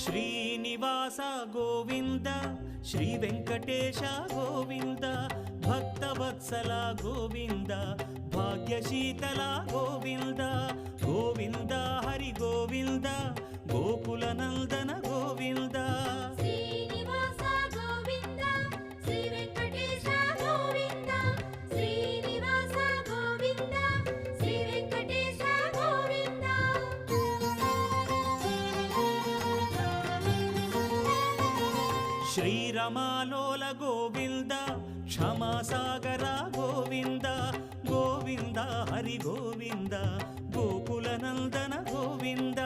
Srinivasa Govinda Shri Venkatesha Govinda Bhaktavatsala Govinda భాగ్యశీతల Govinda Govinda Hari Govinda Gokula Nandana Govinda Srinivasa Govinda Shri Venkatesha Govinda Srinivasa Govinda Shri Venkatesha Govinda శ్రీరమాలోల Govinda క్షమాసాగర Govinda Govinda Hari Govinda Gokula Nandana Govinda